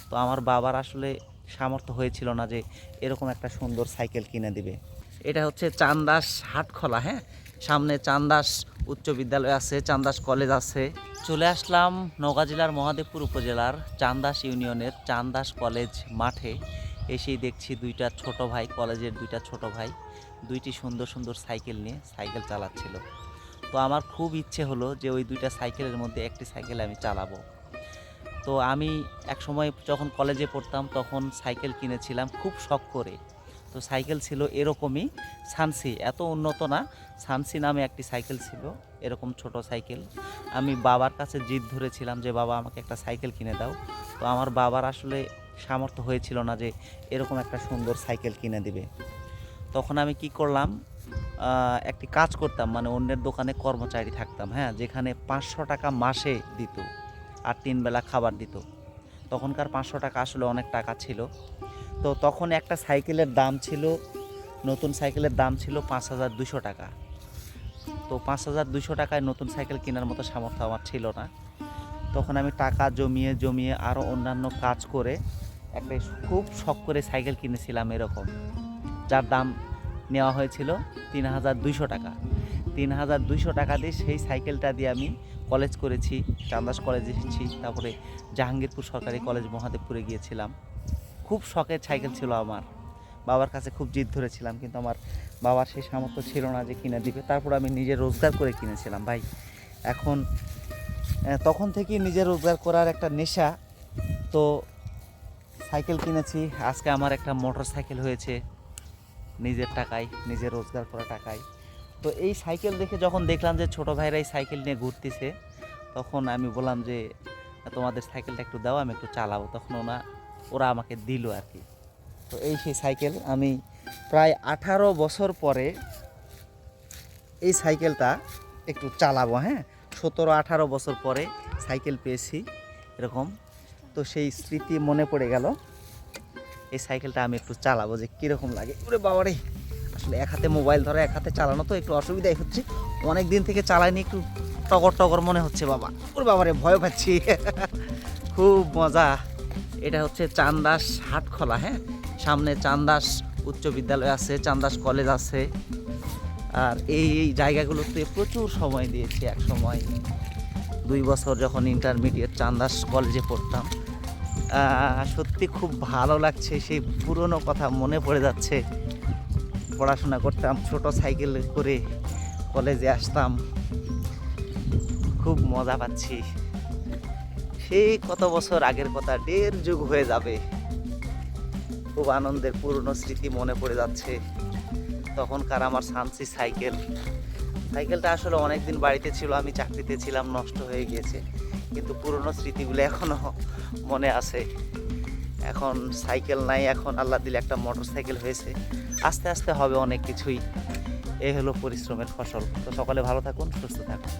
তো আমার বাবার আসলে সামর্থ্য হয়েছিল না যে এরকম একটা সুন্দর সাইকেল কিনে দিবে। এটা হচ্ছে চান্দাস হাটখোলা, হ্যাঁ, সামনে চান্দাস উচ্চ বিদ্যালয় আছে, চান্দাস কলেজ আছে। চলে আসলাম নওগাঁ জেলার মহাদেবপুর উপজেলার চান্দাস ইউনিয়নের চান্দাস কলেজ মাঠে। এসেই দেখছি দুইটা ছোট ভাই, কলেজের দুইটা ছোট ভাই দুইটি সুন্দর সুন্দর সাইকেল নিয়ে সাইকেল চালাচ্ছিল। তো আমার খুব ইচ্ছে হলো যে ওই দুইটা সাইকেলের মধ্যে একটি সাইকেল আমি চালাবো। তো আমি এক সময় যখন কলেজে পড়তাম তখন সাইকেল কিনেছিলাম খুব শখ করে। তো সাইকেল ছিল এরকমই, সানসি, এত উন্নত না, সানসি নামে একটি সাইকেল ছিল, এরকম ছোট সাইকেল। আমি বাবার কাছে জিদ ধরেছিলাম যে বাবা আমাকে একটা সাইকেল কিনে দাও। তো আমার বাবার আসলে সামর্থ্য হয়েছিল না যে এরকম একটা সুন্দর সাইকেল কিনে দিবে। তখন আমি কি করলাম, একটি কাজ করতাম, মানে অন্যের দোকানে কর্মচারী থাকতাম, হ্যাঁ, যেখানে 500 টাকা মাসে দিত আর 3 বেলা খাবার দিত। তখনকার 500 টাকা আসলে অনেক টাকা ছিল। তো তখন একটা সাইকেলের দাম ছিল, নতুন সাইকেলের দাম ছিল 5200 টাকা। তো 5200 টাকায় নতুন সাইকেল কেনার মতো সামর্থ্য আমার ছিল না। তখন আমি টাকা জমিয়ে জমিয়ে আরও অন্যান্য কাজ করে একটা খুব শখ করে সাইকেল কিনেছিলাম এরকম, যার দাম নেওয়া হয়েছিল 3200 টাকা। 3200 টাকা দিয়ে সেই সাইকেলটা দিয়ে আমি কলেজ করেছি, চান্দাস কলেজে এসেছি, তারপরে জাহাঙ্গীরপুর সরকারি কলেজ মহাদেবপুরে গিয়েছিলাম। খুব শখের সাইকেল ছিল আমার, বাবার কাছে খুব জিদ ধরেছিলাম, কিন্তু আমার বাবার সেই সামর্থ্য ছিল না যে কিনে দিবে। তারপর আমি নিজে রোজগার করে কিনেছিলাম ভাই। এখন তখন থেকেই নিজে রোজগার করার একটা নেশা। তো সাইকেল কিনেছি, আজকে আমার একটা মোটর সাইকেল হয়েছে নিজের টাকায়, নিজে রোজগার করা টাকায়। তো এই সাইকেল দেখে যখন দেখলাম যে ছোটো ভাইরা এই সাইকেল নিয়ে ঘুরতেছে, তখন আমি বললাম যে তোমাদের সাইকেলটা একটু দাও, আমি একটু চালাবো। তখন ওরা আমাকে দিল আর কি। তো এই সেই সাইকেল, আমি প্রায় 18 বছর পরে এই সাইকেলটা একটু চালাবো, হ্যাঁ, 17-18 বছর পরে সাইকেল পেয়েছি এরকম। তো সেই স্মৃতি মনে পড়ে গেল, এই সাইকেলটা আমি একটু চালাবো যে কীরকম লাগে। ওরে বাবারে, আসলে এক হাতে মোবাইল ধরে এক হাতে চালানো তো একটু অসুবিধাই হচ্ছে, অনেক দিন থেকে চালাইনি, একটু টগর টগর মনে হচ্ছে বাবা। ওরে বাবারে, ভয় পাচ্ছি। খুব মজা। এটা হচ্ছে চান্দাস হাটখোলা, হ্যাঁ, সামনে চান্দাস উচ্চ বিদ্যালয় আছে, চান্দাস কলেজ আছে। আর এই জায়গাগুলোতে প্রচুর সময় দিয়েছি এক সময়, 2 বছর যখন ইন্টারমিডিয়েট চান্দাস কলেজে পড়তাম। সত্যি খুব ভালো লাগছে, সেই পুরনো কথা মনে পড়ে যাচ্ছে। পড়াশোনা করতাম, ছোট সাইকেল করে কলেজে আসতাম, খুব মজা পাচ্ছি। সেই কত বছর আগের কথা, 1.5 যুগ হয়ে যাবে। খুব আনন্দের পুরনো স্মৃতি মনে পড়ে যাচ্ছে। তখনকার আমার সানসি সাইকেলটা আসলে অনেক দিন বাড়িতে ছিল, আমি চাকরিতে ছিলাম, নষ্ট হয়ে গিয়েছে, কিন্তু পুরনো স্মৃতিগুলো এখনও মনে আছে। এখন সাইকেল নাই, এখন আল্লাহ দিলে একটা মোটর সাইকেল হয়েছে। আস্তে আস্তে হবে অনেক কিছুই। এই হলো পরিশ্রমের ফসল। তো সকলে ভালো থাকুন, সুস্থ থাকুন।